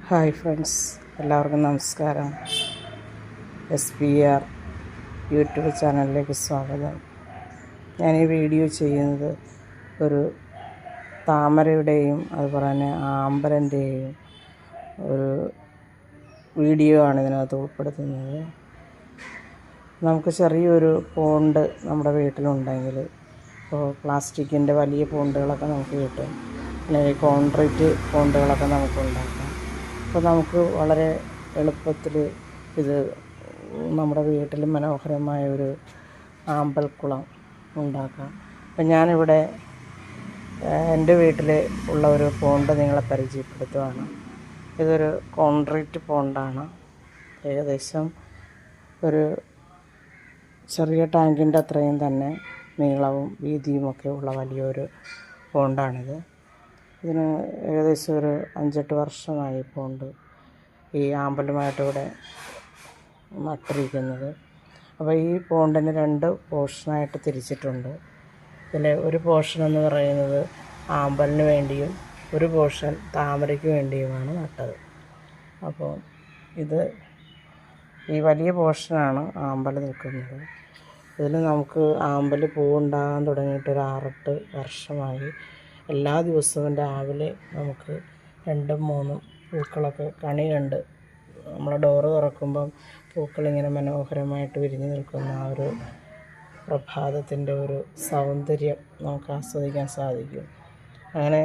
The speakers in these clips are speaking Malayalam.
ഹായ് ഫ്രണ്ട്സ്, എല്ലാവർക്കും നമസ്കാരം. SPR യൂട്യൂബ് ചാനലിലേക്ക് സ്വാഗതം. ഞാൻ ഈ വീഡിയോ ചെയ്യുന്നത് ഒരു താമരയുടെയും അതുപോലെ തന്നെ ആമ്പലിൻ്റെയും ഒരു വീഡിയോ ആണ് ഇതിനകത്ത് ഉൾപ്പെടുത്തുന്നത്. നമുക്ക് ചെറിയൊരു പോണ്ട് നമ്മുടെ വീട്ടിലുണ്ടെങ്കിൽ, ഇപ്പോൾ പ്ലാസ്റ്റിക്കിൻ്റെ വലിയ പോണ്ടുകളൊക്കെ നമുക്ക് കിട്ടും, അല്ലെങ്കിൽ കോൺക്രീറ്റ് പോണ്ടുകളൊക്കെ നമുക്ക് ഉണ്ടാക്കാം. അപ്പോൾ നമുക്ക് വളരെ എളുപ്പത്തിൽ ഇത് നമ്മുടെ വീട്ടിൽ മനോഹരമായ ഒരു ആമ്പൽക്കുളം ഉണ്ടാക്കാം. അപ്പം ഞാനിവിടെ എൻ്റെ വീട്ടിൽ ഉള്ള ഒരു പോണ്ട് നിങ്ങളെ പരിചയപ്പെടുത്തുകയാണ്. ഇതൊരു കോൺക്രീറ്റ് പോണ്ടാണ്. ഏകദേശം ഒരു ചെറിയ ടാങ്കിൻ്റെ അത്രയും തന്നെ നീളവും വീതിയുമൊക്കെ ഉള്ള വലിയൊരു പോണ്ടാണിത്. ഇതിന് ഏകദേശം ഒരു 5-8 വർഷമായി പോണ്ട് ഈ ആമ്പലുമായിട്ട് ഇവിടെ നട്ടിരിക്കുന്നത്. അപ്പോൾ ഈ പോണ്ടിന് 2 പോർഷനായിട്ട് തിരിച്ചിട്ടുണ്ട്. ഇതിൽ ഒരു പോർഷൻ എന്ന് പറയുന്നത് ആമ്പലിന് വേണ്ടിയും ഒരു പോർഷൻ താമരയ്ക്ക് വേണ്ടിയുമാണ് നട്ടത്. അപ്പോൾ ഇത് ഈ വലിയ പോർഷനാണ് ആമ്പൽ നിൽക്കുന്നത്. ഇതിൽ നമുക്ക് ആമ്പൽ പൂവുണ്ടാകാൻ തുടങ്ങിയിട്ട് ഒരു 6-8 വർഷമായി. എല്ലാ ദിവസവും രാവിലെ നമുക്ക് 2-3 പൂക്കളൊക്കെ കണി കണ്ട് നമ്മൾ ഡോറ് തുറക്കുമ്പം പൂക്കളിങ്ങനെ മനോഹരമായിട്ട് വിരിഞ്ഞു നിൽക്കുന്ന ആ ഒരു പ്രഭാതത്തിൻ്റെ ഒരു സൗന്ദര്യം നമുക്ക് ആസ്വദിക്കാൻ സാധിക്കും. അങ്ങനെ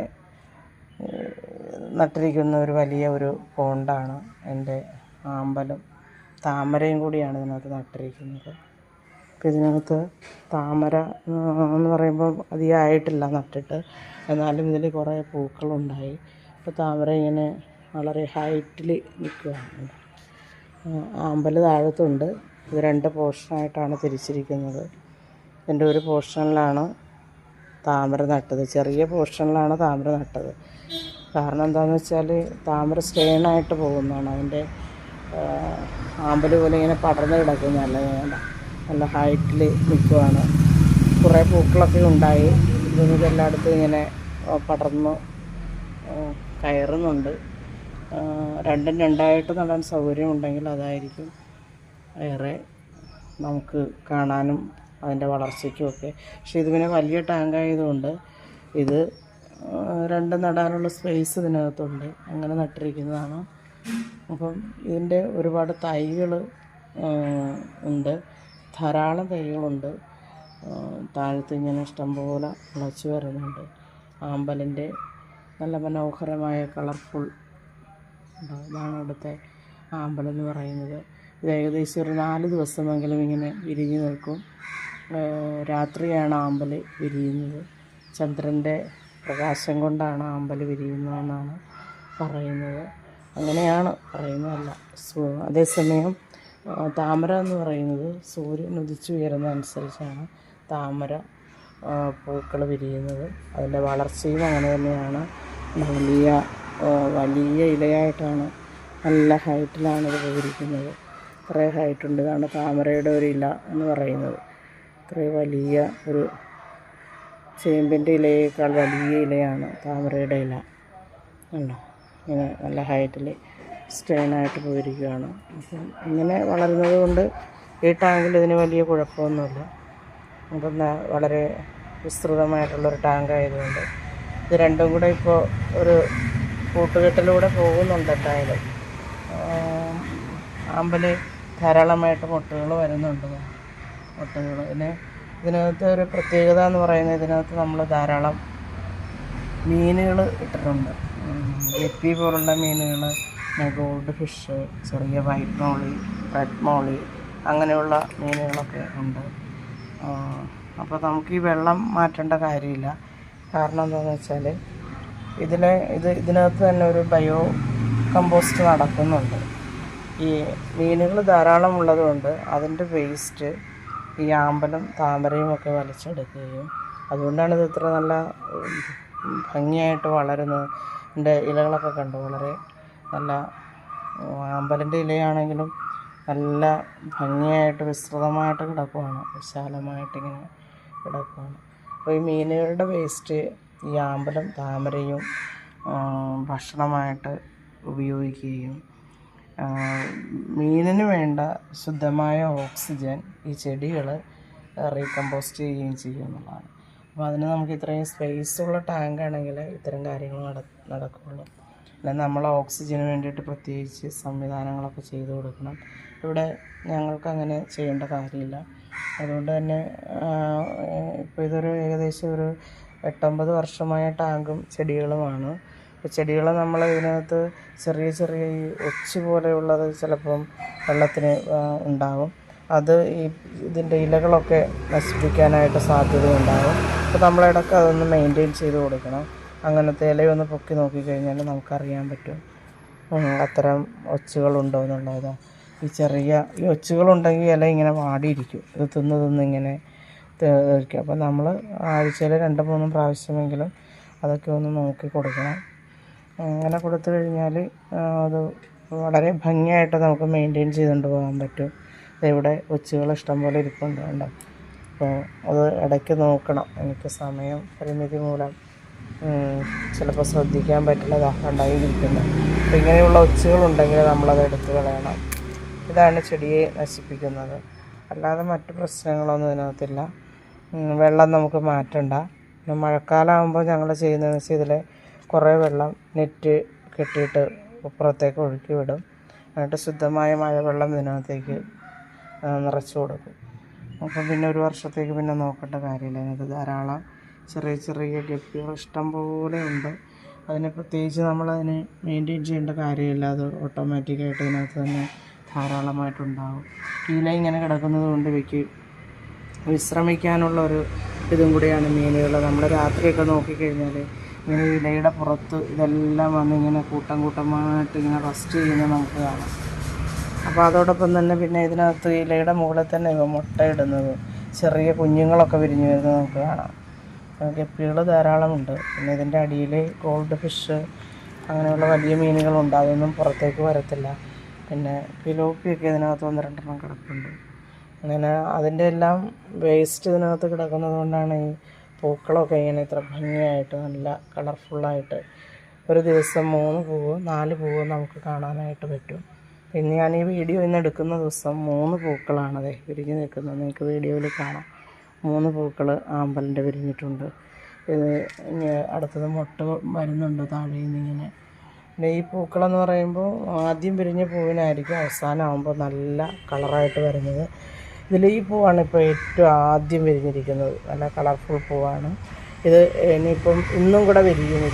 നട്ടിരിക്കുന്ന ഒരു വലിയ ഒരു പോണ്ടാണ്. എൻ്റെ ആമ്പലും താമരയും കൂടിയാണ് ഇതിനകത്ത് നട്ടിരിക്കുന്നത്. അപ്പോൾ ഇതിനകത്ത് താമര എന്ന് പറയുമ്പോൾ അധികം ആയിട്ടില്ല നട്ടിട്ട്, എന്നാലും ഇതിൽ കുറേ പൂക്കളുണ്ടായി. അപ്പോൾ താമര ഇങ്ങനെ വളരെ ഹൈറ്റിൽ നിൽക്കുകയാണ്. ആമ്പൽ താഴത്തുണ്ട്. ഇത് 2 പോർഷനായിട്ടാണ് തിരിച്ചിരിക്കുന്നത്. എൻ്റെ ഒരു പോർഷനിലാണ് താമര നട്ടത്, ചെറിയ പോർഷനിലാണ് താമര നട്ടത്. കാരണം എന്താണെന്ന് വെച്ചാൽ താമര സ്റ്റേണായിട്ട് പോകുന്നതാണ്. അതിൻ്റെ ആമ്പൽ പോലെ ഇങ്ങനെ പടർന്ന് കിടക്കും. നല്ല ഹൈറ്റിൽ നിൽക്കുകയാണ്. കുറേ പൂക്കളൊക്കെ ഉണ്ടായി. ഇതെല്ലായിടത്തും ഇങ്ങനെ പടർന്ന് കയറുന്നുണ്ട്. 2 2ആയിട്ട് നടാൻ സൗകര്യമുണ്ടെങ്കിൽ അതായിരിക്കും ഏറെ നമുക്ക് കാണാനും അതിൻ്റെ വളർച്ചയ്ക്കുമൊക്കെ. പക്ഷേ ഇത് പിന്നെ വലിയ ടാങ്കായതുകൊണ്ട് ഇത് 2 നടാനുള്ള സ്പേസ് ഇതിനകത്തുണ്ട്. അങ്ങനെ നട്ടിരിക്കുന്നതാണ്. അപ്പം ഇതിൻ്റെ ഒരുപാട് തൈകൾ ഉണ്ട്, ധാരാളം തൈകളുണ്ട്. താഴത്ത് ഇങ്ങനെ ഇഷ്ടംപോലെ മുളച്ച് വരുന്നുണ്ട്. ആമ്പലിൻ്റെ നല്ല മനോഹരമായ കളർഫുൾ ഇതാണ് ഇവിടുത്തെ ആമ്പലെന്ന് പറയുന്നത്. ഇത് ഏകദേശം ഒരു 4 ദിവസമെങ്കിലും ഇങ്ങനെ വിരിഞ്ഞ് നിൽക്കും. രാത്രിയാണ് ആമ്പൽ വിരിയുന്നത്. ചന്ദ്രൻ്റെ പ്രകാശം കൊണ്ടാണ് ആമ്പൽ വിരിയുന്നതെന്നാണ് പറയുന്നത്. അങ്ങനെയാണ് പറയുന്നതല്ല. അതേസമയം താമര എന്ന് പറയുന്നത് സൂര്യൻ ഉദിച്ചുയരുന്നതനുസരിച്ചാണ് താമര പൂക്കൾ വിരിയുന്നത്. അതിൻ്റെ വളർച്ചയും അങ്ങനെ തന്നെയാണ്. വലിയ ഇലയായിട്ടാണ്, നല്ല ഹൈറ്റിലാണ് ഇത് പോയിരിക്കുന്നത്. കുറേ ഹൈറ്റുണ്ട്. ഇതാണ് താമരയുടെ ഒരു ഇല എന്ന് പറയുന്നത്. ഇത്രയും വലിയ ഒരു ചേമ്പിൻ്റെ ഇലയേക്കാൾ വലിയ ഇലയാണ് താമരയുടെ ഇല. ഉണ്ടോ? ഇങ്ങനെ നല്ല ഹൈറ്റിൽ സ്റ്റേണായിട്ട് പോയിരിക്കുകയാണ്. അപ്പം ഇങ്ങനെ വളരുന്നത് കൊണ്ട് ഈ ടാങ്കിൽ ഇതിന് വലിയ കുഴപ്പമൊന്നുമില്ല. അപ്പം വളരെ വിസ്തൃതമായിട്ടുള്ളൊരു ടാങ്കായതുകൊണ്ട് ഇത് 2ഉം കൂടെ ഇപ്പോൾ ഒരു കൂട്ടുകെട്ടിലൂടെ പോകുന്നുണ്ട്. എന്തായാലും ആമ്പൽ ധാരാളമായിട്ട് മുട്ടുകൾ വരുന്നുണ്ട്. മുട്ടുകൾ ഇതിനകത്ത് ഒരു പ്രത്യേകത എന്ന് പറയുന്നത്, ഇതിനകത്ത് നമ്മൾ ധാരാളം മീനുകൾ ഇട്ടിട്ടുണ്ട്. ഗപ്പി പോലുള്ള മീനുകൾ, ഗോൾഡ് ഫിഷ്, ചെറിയ വൈറ്റ് മോളി, റെഡ് മോളി, അങ്ങനെയുള്ള മീനുകളൊക്കെ ഉണ്ട്. അപ്പോൾ നമുക്ക് ഈ വെള്ളം മാറ്റേണ്ട കാര്യമില്ല. കാരണം എന്താണെന്ന് വെച്ചാൽ ഇതിനകത്ത് തന്നെ ഒരു ബയോ കമ്പോസ്റ്റ് നടക്കുന്നുണ്ട്. ഈ മീനുകൾ ധാരാളം ഉള്ളതുകൊണ്ട് അതിൻ്റെ വേസ്റ്റ് ഈ ആമ്പലും താമരയും ഒക്കെ വലിച്ചെടുക്കുകയും, അതുകൊണ്ടാണ് ഇത് ഇത്ര നല്ല ഭംഗിയായിട്ട് വളരുന്നത്. ഇതിൻ്റെ ഇലകളൊക്കെ കണ്ടു, വളരെ നല്ല ആമ്പലിൻ്റെ ഇലയാണെങ്കിലും നല്ല ഭംഗിയായിട്ട് വിസ്തൃതമായിട്ട് കിടക്കുകയാണ്, വിശാലമായിട്ടിങ്ങനെ കിടക്കുകയാണ്. അപ്പോൾ ഈ മീനുകളുടെ വേസ്റ്റ് ഈ ആമ്പലും താമരയും ഭക്ഷണമായിട്ട് ഉപയോഗിക്കുകയും മീനിന് വേണ്ട ശുദ്ധമായ ഓക്സിജൻ ഈ ചെടികൾ റീകമ്പോസ്റ്റ് ചെയ്യുകയും ചെയ്യും എന്നുള്ളതാണ്. അപ്പോൾ അതിന് നമുക്ക് ഇത്രയും സ്പേസുള്ള ടാങ്കാണെങ്കിൽ ഇത്തരം കാര്യങ്ങൾ നടക്കുകയുള്ളൂ. അല്ല നമ്മൾ ഓക്സിജന് വേണ്ടിയിട്ട് പ്രത്യേകിച്ച് സംവിധാനങ്ങളൊക്കെ ചെയ്തു കൊടുക്കണം. ഇവിടെ ഞങ്ങൾക്ക് അങ്ങനെ ചെയ്യേണ്ട കാര്യമില്ല. അതുകൊണ്ട് തന്നെ ഇപ്പോൾ ഇതൊരു ഏകദേശം ഒരു 8-9 വർഷമായ ടാങ്കും ചെടികളുമാണ്. അപ്പോൾ ചെടികൾ നമ്മൾ ഇതിനകത്ത് ചെറിയ ചെറിയ ഈ ഒച്ച് പോലെയുള്ളത് ചിലപ്പം വെള്ളത്തിന് ഉണ്ടാകും. അത് ഇതിൻ്റെ ഇലകളൊക്കെ നശിപ്പിക്കാനായിട്ട് സാധ്യതയുണ്ടാകും. അപ്പോൾ നമ്മളിടയ്ക്ക് അതൊന്ന് മെയിൻറ്റെയിൻ ചെയ്ത് കൊടുക്കണം. അങ്ങനത്തെ ഇലയൊന്ന് പൊക്കി നോക്കിക്കഴിഞ്ഞാൽ നമുക്കറിയാൻ പറ്റും അത്തരം ഒച്ചുകളുണ്ടോ എന്നുള്ളത്. ഈ ഒച്ചുകളുണ്ടെങ്കിൽ ഇല ഇങ്ങനെ വാടിയിരിക്കും. ഇത് തിന്നിങ്ങനെ ഇരിക്കും. അപ്പോൾ നമ്മൾ ആഴ്ചയിൽ 2-3 പ്രാവശ്യമെങ്കിലും അതൊക്കെ ഒന്ന് നോക്കി കൊടുക്കണം. അങ്ങനെ കൊടുത്തു കഴിഞ്ഞാൽ അത് വളരെ ഭംഗിയായിട്ട് നമുക്ക് മെയിൻറ്റെയിൻ ചെയ്തുകൊണ്ട് പോകാൻ പറ്റും. ഇവിടെ ഒച്ചുകൾ ഇഷ്ടംപോലെ ഇരിപ്പുണ്ട് കണ്ടോ. അപ്പോൾ അത് ഇടയ്ക്ക് നോക്കണം. എനിക്ക് സമയം പരിമിതി മൂലം ചിലപ്പോൾ ശ്രദ്ധിക്കാൻ പറ്റുന്നതാണ് ഉണ്ടായിരിക്കുന്നത്. അപ്പോൾ ഇങ്ങനെയുള്ള ഒച്ചുകളുണ്ടെങ്കിൽ നമ്മളത് എടുത്ത് കളയണം. ഇതാണ് ചെടിയെ നശിപ്പിക്കുന്നത്. അല്ലാതെ മറ്റു പ്രശ്നങ്ങളൊന്നും ഇതിനകത്തില്ല. വെള്ളം നമുക്ക് മാറ്റണ്ട. പിന്നെ മഴക്കാലമാകുമ്പോൾ ഞങ്ങൾ ചെയ്യുന്നതെന്ന് വെച്ചാൽ ഇതിൽ കുറേ വെള്ളം നെറ്റ് കെട്ടിയിട്ട് പുറത്തേക്ക് ഒഴുക്കി വിടും. എന്നിട്ട് ശുദ്ധമായ മഴവെള്ളം ഇതിനകത്തേക്ക് നിറച്ച് കൊടുക്കും. അപ്പം പിന്നെ ഒരു വർഷത്തേക്ക് പിന്നെ നോക്കേണ്ട കാര്യമില്ല. അതിനകത്ത് ധാരാളം ചെറിയ ചെറിയ ഗപ്പികൾ ഇഷ്ടം പോലെ ഉണ്ട്. അതിനെ പ്രത്യേകിച്ച് നമ്മളതിനെ മെയിൻറ്റെയിൻ ചെയ്യേണ്ട കാര്യമില്ല. അത് ഓട്ടോമാറ്റിക്കായിട്ട് ഇതിനകത്ത് തന്നെ ധാരാളമായിട്ടുണ്ടാകും. ഇല ഇങ്ങനെ കിടക്കുന്നത് കൊണ്ട് ഇവയ്ക്ക് വിശ്രമിക്കാനുള്ളൊരു ഇതും കൂടിയാണ് മീനുകൾ. നമ്മൾ രാത്രിയൊക്കെ നോക്കിക്കഴിഞ്ഞാൽ ഇങ്ങനെ ഇലയുടെ പുറത്ത് ഇതെല്ലാം വന്നിങ്ങനെ കൂട്ടമായിട്ട് ഇങ്ങനെ റെസ്റ്റ് ചെയ്യുന്നത് നമുക്ക് കാണാം. അപ്പോൾ അതോടൊപ്പം തന്നെ പിന്നെ ഇതിനകത്ത് ഇലയുടെ മുകളിൽ തന്നെ ഇവ മുട്ടയിടുന്നത്, ചെറിയ കുഞ്ഞുങ്ങളൊക്കെ വിരിഞ്ഞ് വരുന്നത് നമുക്ക് കാണാം. ഗപ്പികൾ ധാരാളമുണ്ട്. പിന്നെ ഇതിൻ്റെ അടിയിൽ ഗോൾഡ് ഫിഷ് അങ്ങനെയുള്ള വലിയ മീനുകളുണ്ട്. അതൊന്നും പുറത്തേക്ക് വരത്തില്ല. പിന്നെ പിലോപ്പിയൊക്കെ ഇതിനകത്ത് 1-2 കിടപ്പുണ്ട്. അങ്ങനെ അതിൻ്റെ എല്ലാം വേസ്റ്റ് ഇതിനകത്ത് കിടക്കുന്നത് കൊണ്ടാണ് ഈ പൂക്കളൊക്കെ ഇങ്ങനെ ഇത്ര ഭംഗിയായിട്ട് നല്ല കളർഫുള്ളായിട്ട് ഒരു ദിവസം 3 പൂവ് 4 പൂവ് നമുക്ക് കാണാനായിട്ട് പറ്റും. പിന്നെ ഞാൻ ഈ വീഡിയോ ഇന്ന് എടുക്കുന്ന ദിവസം 3 പൂക്കളാണതേ വിരിഞ്ഞ് നിൽക്കുന്നത്. നിങ്ങൾക്ക് വീഡിയോയിൽ കാണാം. 3 പൂക്കൾ ആമ്പലിൻ്റെ വിരിഞ്ഞിട്ടുണ്ട്. ഇത് അടുത്തത് മുട്ട വരുന്നുണ്ട് താഴെ നിന്നിങ്ങനെ. പിന്നെ ഈ പൂക്കളെന്ന് പറയുമ്പോൾ ആദ്യം വിരിഞ്ഞ പൂവിനായിരിക്കും അവസാനമാകുമ്പോൾ നല്ല കളറായിട്ട് വരുന്നത്. ഇതിൽ ഈ പൂവാണ് ഇപ്പോൾ ഏറ്റവും ആദ്യം വിരിഞ്ഞിരിക്കുന്നത്. നല്ല കളർഫുൾ പൂവാണ് ഇത്. ഇനിയിപ്പം ഇന്നും കൂടെ വിരിയും.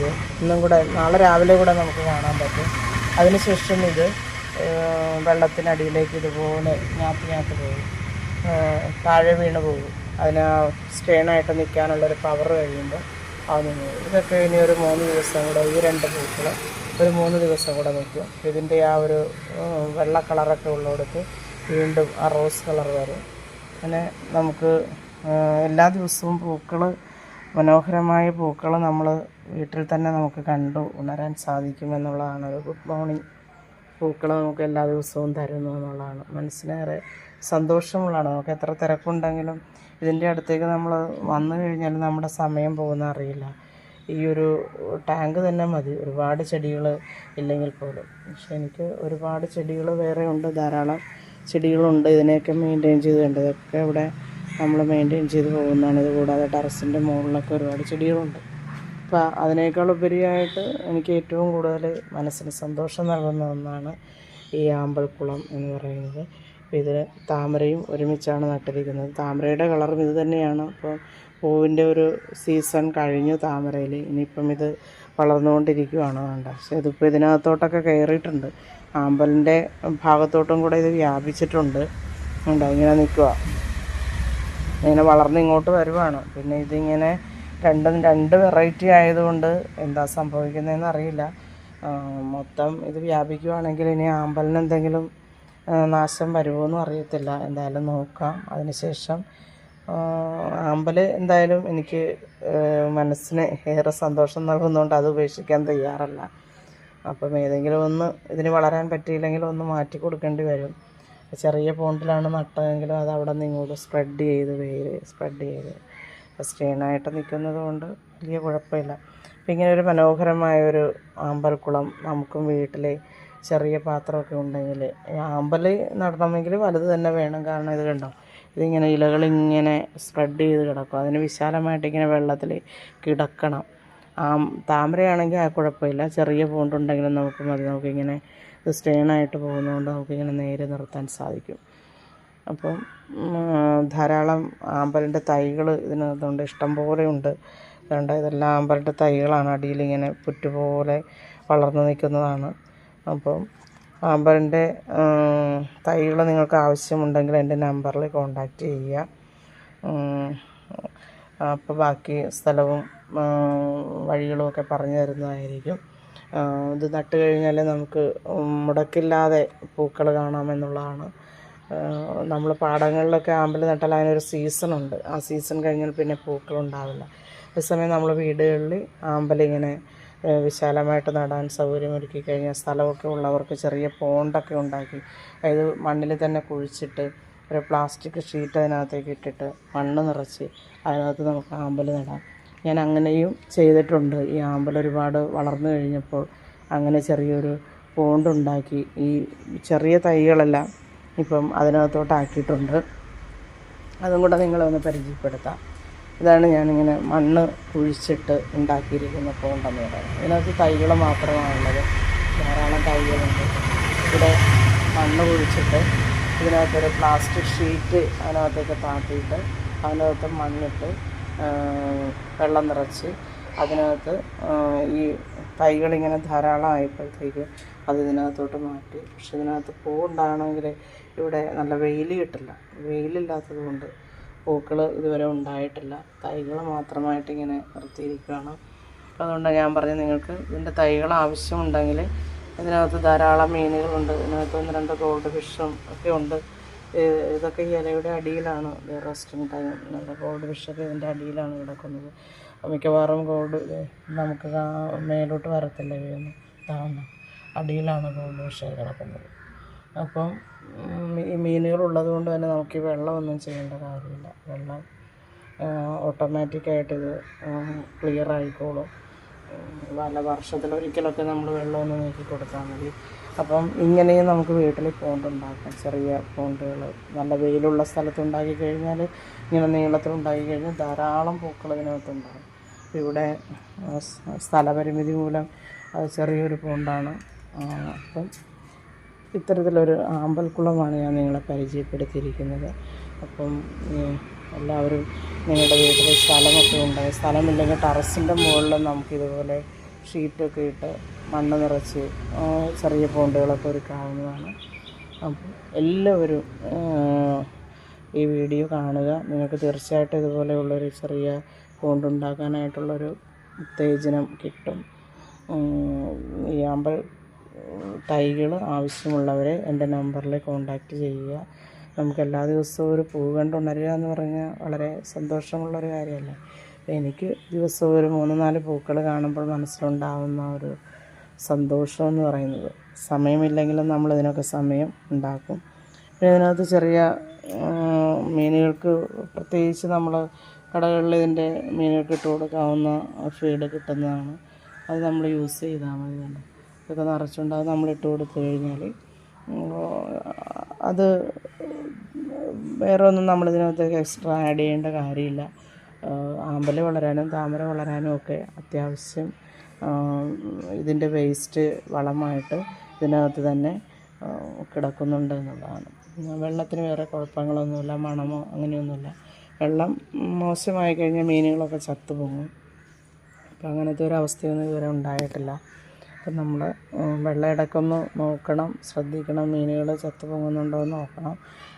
ഇന്നും കൂടെ നാളെ രാവിലെ കൂടെ നമുക്ക് കാണാൻ പറ്റും. അതിനുശേഷം ഇത് വെള്ളത്തിനടിയിലേക്ക് ഇതുപോലെ ഞാത്ത് പോകും, താഴെ വീണ് പോകും. അതിന് സ്റ്റേണായിട്ട് നിൽക്കാനുള്ളൊരു പവർ കഴിയുമ്പോൾ അത് നിന്ന് ഇതൊക്കെ ഇനി ഒരു 3 ദിവസം കൂടെ ഈ 2 പൂക്കൾ ഒരു 3 ദിവസം കൂടെ നിൽക്കും. ഇതിൻ്റെ ആ ഒരു വെള്ള കളറൊക്കെ ഉള്ളിടത്ത് വീണ്ടും ആ റോസ് കളർ വരും. അങ്ങനെ നമുക്ക് എല്ലാ ദിവസവും മനോഹരമായ പൂക്കൾ നമ്മൾ വീട്ടിൽ തന്നെ നമുക്ക് കണ്ടു ഉണരാൻ സാധിക്കുമെന്നുള്ളതാണ്. ഒരു ഗുഡ് മോർണിംഗ് പൂക്കൾ നമുക്ക് എല്ലാ ദിവസവും തരുന്നു എന്നുള്ളതാണ് മനസ്സിനേറെ സന്തോഷമുള്ളതാണ്. നമുക്ക് എത്ര തിരക്കുണ്ടെങ്കിലും ഇതിൻ്റെ അടുത്തേക്ക് നമ്മൾ വന്നു കഴിഞ്ഞാൽ നമ്മുടെ സമയം പോകുന്ന അറിയില്ല. ഈ ഒരു ടാങ്ക് തന്നെ മതി ഒരുപാട് ചെടികൾ ഇല്ലെങ്കിൽ പോലും. പക്ഷെ എനിക്ക് ഒരുപാട് ചെടികൾ വേറെ ഉണ്ട്, ധാരാളം ചെടികളുണ്ട്. ഇതിനെയൊക്കെ മെയിൻറ്റെയിൻ ചെയ്ത് വേണ്ടത് ഇതൊക്കെ ഇവിടെ നമ്മൾ മെയിൻറ്റെയിൻ ചെയ്ത് പോകുന്നതാണ്. ഇത് കൂടാതെ ടെറസിൻ്റെ മുകളിലൊക്കെ ഒരുപാട് ചെടികളുണ്ട്. അപ്പോൾ അതിനേക്കാൾ ഉപരിയായിട്ട് എനിക്ക് ഏറ്റവും കൂടുതൽ മനസ്സിന് സന്തോഷം നൽകുന്ന ഒന്നാണ് ഈ ആമ്പൽക്കുളം എന്ന് പറയുന്നത്. ഇത് താമരയും ഒരുമിച്ചാണ് നട്ടിരിക്കുന്നത്. താമരയുടെ കളറും ഇത് തന്നെയാണ്. അപ്പോൾ പൂവിൻ്റെ ഒരു സീസൺ കഴിഞ്ഞു താമരയിൽ. ഇനിയിപ്പം ഇത് വളർന്നുകൊണ്ടിരിക്കുകയാണ് വേണ്ട. പക്ഷേ ഇതിപ്പോൾ ഇതിനകത്തോട്ടൊക്കെ കയറിയിട്ടുണ്ട്. ആമ്പലിൻ്റെ ഭാഗത്തോട്ടും കൂടെ ഇത് വ്യാപിച്ചിട്ടുണ്ട്. ഇങ്ങനെ നിൽക്കുക, ഇങ്ങനെ വളർന്ന് ഇങ്ങോട്ട് വരുവാണ്. പിന്നെ ഇതിങ്ങനെ രണ്ട് വെറൈറ്റി ആയതുകൊണ്ട് എന്താ സംഭവിക്കുന്നതെന്ന് അറിയില്ല. മൊത്തം ഇത് വ്യാപിക്കുകയാണെങ്കിൽ ഇനി ആമ്പലിന് എന്തെങ്കിലും നാശം വരുമോയെന്നും അറിയത്തില്ല. എന്തായാലും നോക്കാം. അതിനുശേഷം ആമ്പൽ എന്തായാലും എനിക്ക് മനസ്സിന് ഏറെ സന്തോഷം നൽകുന്നതുകൊണ്ട് അത് ഉപേക്ഷിക്കാൻ തയ്യാറല്ല. അപ്പം ഏതെങ്കിലും ഒന്ന് ഇതിന് വളരാൻ പറ്റിയില്ലെങ്കിൽ ഒന്ന് മാറ്റി കൊടുക്കേണ്ടി വരും. ചെറിയ പോണ്ടിലാണ് നട്ടതെങ്കിലും അത് അവിടെ നിന്ന് ഇങ്ങോട്ട് സ്പ്രെഡ് ചെയ്ത് സ്റ്റേണായിട്ട് നിൽക്കുന്നത് കൊണ്ട് വലിയ കുഴപ്പമില്ല. അപ്പം ഇങ്ങനെ ഒരു മനോഹരമായൊരു ആമ്പൽക്കുളം നമുക്കും വീട്ടിൽ ചെറിയ പാത്രമൊക്കെ ഉണ്ടെങ്കിൽ, ആമ്പൽ നടണമെങ്കിൽ വലുത് തന്നെ വേണം. കാരണം ഇത് കണ്ടോ, ഇതിങ്ങനെ ഇലകളിങ്ങനെ സ്പ്രെഡ് ചെയ്ത് കിടക്കും. അതിന് വിശാലമായിട്ട് ഇങ്ങനെ വെള്ളത്തിൽ കിടക്കണം. താമരയാണെങ്കിൽ ആ കുഴപ്പമില്ല, ചെറിയ പൂണ്ടുണ്ടെങ്കിലും നമുക്ക് മതി. നമുക്കിങ്ങനെ സ്റ്റേണായിട്ട് പോകുന്നതുകൊണ്ട് നമുക്കിങ്ങനെ നേരെ നിർത്താൻ സാധിക്കും. അപ്പം ധാരാളം ആമ്പലിൻ്റെ തൈകൾ ഇതിനകത്തുണ്ട്, ഇഷ്ടം പോലെ ഉണ്ട്. അതുകൊണ്ട് ഇതെല്ലാം ആമ്പലിൻ്റെ തൈകളാണ്, അടിയിലിങ്ങനെ പുറ്റുപോലെ വളർന്നു നിൽക്കുന്നതാണ്. അപ്പം ആമ്പലിൻ്റെ തൈകൾ നിങ്ങൾക്ക് ആവശ്യമുണ്ടെങ്കിൽ എൻ്റെ നമ്പറിൽ കോൺടാക്റ്റ് ചെയ്യുക. അപ്പോൾ ബാക്കി സ്ഥലവും വഴികളുമൊക്കെ പറഞ്ഞു തരുന്നതായിരിക്കും. ഇത് നട്ട് കഴിഞ്ഞാൽ നമുക്ക് മുടക്കില്ലാതെ പൂക്കൾ കാണാമെന്നുള്ളതാണ്. നമ്മൾ പാടങ്ങളിലൊക്കെ ആമ്പൽ നട്ടാൽ അതിനൊരു സീസണുണ്ട്. ആ സീസൺ കഴിഞ്ഞാൽ പിന്നെ പൂക്കളുണ്ടാവില്ല. അതേസമയം നമ്മൾ വീടുകളിൽ ആമ്പലിങ്ങനെ വിശാലമായിട്ട് നടാൻ സൗകര്യമൊരുക്കി കഴിഞ്ഞാൽ, സ്ഥലമൊക്കെ ഉള്ളവർക്ക് ചെറിയ പോണ്ടൊക്കെ ഉണ്ടാക്കി, അതായത് മണ്ണിൽ തന്നെ കുഴിച്ചിട്ട് ഒരു പ്ലാസ്റ്റിക് ഷീറ്റ് അതിനകത്തേക്ക് ഇട്ടിട്ട് മണ്ണ് നിറച്ച് അതിനകത്ത് നമുക്ക് ആമ്പൽ നടാം. ഞാൻ അങ്ങനെയും ചെയ്തിട്ടുണ്ട്. ഈ ആമ്പൽ ഒരുപാട് വളർന്നു കഴിഞ്ഞപ്പോൾ അങ്ങനെ ചെറിയൊരു പോണ്ടുണ്ടാക്കി ഈ ചെറിയ തൈകളെല്ലാം ഇപ്പം അതിനകത്തോട്ടാക്കിയിട്ടുണ്ട്. അതും കൂടെ നിങ്ങളെ ഒന്ന് പരിചയപ്പെടുത്താം. ഇതാണ് ഞാനിങ്ങനെ മണ്ണ് കുഴിച്ചിട്ട് ഉണ്ടാക്കിയിരിക്കുന്ന പോണ്ടെന്ന് പറയുന്നത്. ഇതിനകത്ത് തൈകൾ മാത്രമാണുള്ളത്, ധാരാളം തൈകളുണ്ട്. ഇവിടെ മണ്ണ് കുഴിച്ചിട്ട് ഇതിനകത്തൊരു പ്ലാസ്റ്റിക് ഷീറ്റ് അതിനകത്തേക്ക് താത്തിയിട്ട് അതിനകത്ത് മണ്ണിട്ട് വെള്ളം നിറച്ച് അതിനകത്ത് ഈ തൈകളിങ്ങനെ ധാരാളമായപ്പോഴത്തേക്ക് അത് ഇതിനകത്തോട്ട് മാറ്റി. പക്ഷെ ഇതിനകത്ത് പൂവുണ്ടാകണമെങ്കിൽ ഇവിടെ നല്ല വെയിൽ കിട്ടില്ല. വെയിലില്ലാത്തത് കൊണ്ട് പൂക്കൾ ഇതുവരെ ഉണ്ടായിട്ടില്ല. തൈകൾ മാത്രമായിട്ട് ഇങ്ങനെ നിർത്തിയിരിക്കുകയാണ്. അപ്പോൾ അതുകൊണ്ട് ഞാൻ പറഞ്ഞു, നിങ്ങൾക്ക് ഇതിൻ്റെ തൈകൾ ആവശ്യമുണ്ടെങ്കിൽ ഇതിനകത്ത് ധാരാളം മീനുകളുണ്ട്. ഇതിനകത്ത് 1-2 ഗോൾഡ് ഫിഷും ഒക്കെ ഉണ്ട്. ഇതൊക്കെ ഈ ഇലയുടെ അടിയിലാണ് റെസ്റ്റിംഗ് ടൈം. നല്ല ഗോൾഡ് ഫിഷൊക്കെ ഇതിൻ്റെ അടിയിലാണ് കിടക്കുന്നത്. മിക്കവാറും ഗോൾഡ് നമുക്ക് മേലോട്ട് വരത്തില്ല, വീഴുന്നു താഴ്ന്ന അടിയിലാണ് ഗോൾഡ് ഫിഷൊക്കെ കിടക്കുന്നത്. അപ്പം ഈ മീനുകളുള്ളത് കൊണ്ട് തന്നെ നമുക്ക് ഈ വെള്ളമൊന്നും ചെയ്യേണ്ട കാര്യമില്ല. വെള്ളം ഓട്ടോമാറ്റിക്കായിട്ടിത് ക്ലിയർ ആയിക്കോളും. വല്ല വർഷത്തിലൊരിക്കലൊക്കെ നമ്മൾ വെള്ളമൊന്ന് നീക്കി കൊടുത്താൽ മതി. അപ്പം ഇങ്ങനെയും നമുക്ക് വീട്ടിൽ പോണ്ടുണ്ടാക്കാം. ചെറിയ പോണ്ടുകൾ നല്ല വെയിലുള്ള സ്ഥലത്തുണ്ടാക്കി കഴിഞ്ഞാൽ, ഇങ്ങനെ നീളത്തിലുണ്ടാക്കി കഴിഞ്ഞാൽ ധാരാളം പൂക്കൾ ഇതിനകത്തുണ്ടാകും. ഇവിടെ സ്ഥലപരിമിതി മൂലം അത് ചെറിയൊരു പോണ്ടാണ്. അപ്പം ഇത്തരത്തിലൊരു ആമ്പൽക്കുളമാണ് ഞാൻ നിങ്ങളെ പരിചയപ്പെടുത്തിയിരിക്കുന്നത്. അപ്പം എല്ലാവരും നിങ്ങളുടെ വീട്ടിൽ സ്ഥലമൊക്കെ ഉണ്ട്, സ്ഥലമില്ലെങ്കിൽ ടെറസിൻ്റെ മുകളിൽ നമുക്കിതുപോലെ ഷീറ്റൊക്കെ ഇട്ട് മണ്ണ് നിറച്ച് ചെറിയ പോണ്ടുകളൊക്കെ ഒരുക്കാവുന്നതാണ്. അപ്പം എല്ലാവരും ഈ വീഡിയോ കാണുക. നിങ്ങൾക്ക് തീർച്ചയായിട്ടും ഇതുപോലെയുള്ളൊരു ചെറിയ പോണ്ടുണ്ടാക്കാനായിട്ടുള്ളൊരു ഉത്തേജനം കിട്ടും. ഈ ആമ്പൽ തൈകൾ ആവശ്യമുള്ളവരെ എൻ്റെ നമ്പറിൽ കോൺടാക്റ്റ് ചെയ്യുക. നമുക്ക് എല്ലാ ദിവസവും ഒരു പൂ കണ്ടുണരുക എന്ന് പറഞ്ഞാൽ വളരെ സന്തോഷമുള്ളൊരു കാര്യമല്ലേ. എനിക്ക് ദിവസവും ഒരു 3-4 പൂക്കൾ കാണുമ്പോൾ മനസ്സിലുണ്ടാകുന്ന ഒരു സന്തോഷം എന്ന് പറയുന്നത്, സമയമില്ലെങ്കിലും നമ്മളിതിനൊക്കെ സമയം ഉണ്ടാക്കും. പിന്നെ ഇതിനകത്ത് ചെറിയ മീനുകൾക്ക് പ്രത്യേകിച്ച് നമ്മൾ കടകളിൽ ഇതിൻ്റെ മീനുകൾക്ക് ഇട്ട് കൊടുക്കാവുന്ന ഫീഡ് കിട്ടുന്നതാണ്. അത് നമ്മൾ യൂസ് ചെയ്താൽ മതി. തന്നെ ഇതൊക്കെ നിറച്ചുകൊണ്ട് അത് നമ്മളിട്ട് കൊടുത്തു കഴിഞ്ഞാൽ അത് വേറെ ഒന്നും നമ്മളിതിനകത്തേക്ക് എക്സ്ട്രാ ആഡ് ചെയ്യേണ്ട കാര്യമില്ല. ആമ്പൽ വളരാനും താമര വളരാനും ഒക്കെ അത്യാവശ്യം ഇതിൻ്റെ വേസ്റ്റ് വളമായിട്ട് ഇതിനകത്ത് തന്നെ കിടക്കുന്നുണ്ട് എന്നുള്ളതാണ്. വെള്ളത്തിന് വേറെ കുഴപ്പങ്ങളൊന്നുമില്ല, മണമോ അങ്ങനെയൊന്നുമില്ല. വെള്ളം മോശമായി കഴിഞ്ഞാൽ മീനുകളൊക്കെ ചത്തുപോകും. അപ്പം അങ്ങനത്തെ ഒരു അവസ്ഥയൊന്നും ഇതുവരെ ഉണ്ടായിട്ടില്ല. അപ്പം നമ്മൾ വെള്ളം ഇടയ്ക്കൊന്ന് നോക്കണം, ശ്രദ്ധിക്കണം, മീനുകൾ ചത്തുപോകുന്നുണ്ടോ എന്ന് നോക്കണം.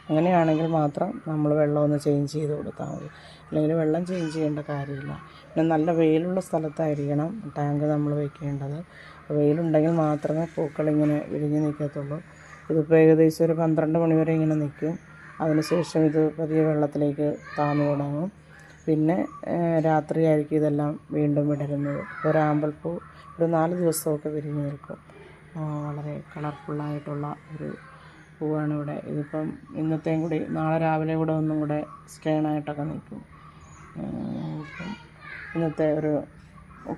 അങ്ങനെയാണെങ്കിൽ മാത്രം നമ്മൾ വെള്ളം ഒന്ന് ചേഞ്ച് ചെയ്ത് കൊടുത്താൽ മതി. അല്ലെങ്കിൽ വെള്ളം ചേഞ്ച് ചെയ്യേണ്ട കാര്യമില്ല. പിന്നെ നല്ല വെയിലുള്ള സ്ഥലത്തായിരിക്കണം ടാങ്ക് നമ്മൾ വയ്ക്കേണ്ടത്. വെയിലുണ്ടെങ്കിൽ മാത്രമേ പൂക്കളിങ്ങനെ വിരിഞ്ഞ് നിൽക്കത്തുള്ളൂ. ഇതിപ്പോൾ ഏകദേശം ഒരു 12 മണി വരെ ഇങ്ങനെ നിൽക്കും. അതിനുശേഷം ഇത് പതിയെ വെള്ളത്തിലേക്ക് താഴ്ന്നു തുടങ്ങും. പിന്നെ രാത്രിയായിരിക്കും ഇതെല്ലാം വീണ്ടും വിടരുന്നത്. ഒരാമ്പൽപ്പൂ ഒരു 4 ദിവസമൊക്കെ വിരിഞ്ഞ് നിൽക്കും. വളരെ കളർഫുള്ളായിട്ടുള്ള ഒരു പൂവാണ് ഇവിടെ. ഇതിപ്പം ഇന്നത്തെയും കൂടി നാളെ രാവിലെ കൂടെ ഒന്നും കൂടെ സ്റ്റേണായിട്ടൊക്കെ നിൽക്കും. ഇപ്പം ഇന്നത്തെ ഒരു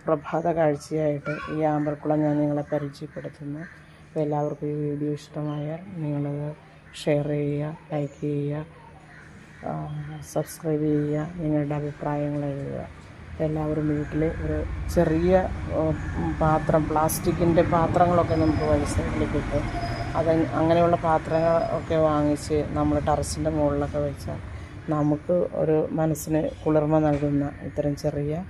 പ്രഭാത കാഴ്ചയായിട്ട് ഈ ആമ്പൽക്കുളം ഞാൻ നിങ്ങളെ പരിചയപ്പെടുത്തുന്നു. അപ്പോൾ എല്ലാവർക്കും ഈ വീഡിയോ ഇഷ്ടമായാൽ നിങ്ങളത് ഷെയർ ചെയ്യുക, ലൈക്ക് ചെയ്യുക, സബ്സ്ക്രൈബ് ചെയ്യുക, നിങ്ങളുടെ അഭിപ്രായങ്ങൾ എഴുതുക. എല്ലാവരും വീട്ടിൽ ഒരു ചെറിയ പാത്രം, പ്ലാസ്റ്റിക്കിൻ്റെ പാത്രങ്ങളൊക്കെ നമുക്ക് വഴി സൈഡിൽ കിട്ടും. അങ്ങനെയുള്ള പാത്രങ്ങൾ ഒക്കെ വാങ്ങിച്ച് നമ്മൾ ടെറസിൻ്റെ മുകളിലൊക്കെ വെച്ചാൽ നമുക്ക് ഒരു മനസ്സിന് കുളിർമ നൽകുന്ന ഇത്തരം ചെറിയ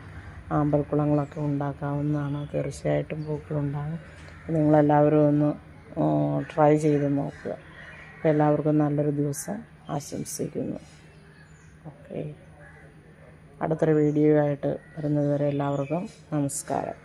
ആമ്പൽക്കുളങ്ങളൊക്കെ ഉണ്ടാക്കാവുന്നതാണ്. തീർച്ചയായിട്ടും പൂക്കളുണ്ടാകും. നിങ്ങളെല്ലാവരും ഒന്ന് ട്രൈ ചെയ്ത് നോക്കുക. അപ്പോൾ എല്ലാവർക്കും നല്ലൊരു ദിവസം ആശംസിക്കുന്നു. ഓക്കെ, അടുത്തൊരു വീഡിയോ ആയിട്ട് വരുന്നത് വരെ എല്ലാവർക്കും നമസ്കാരം.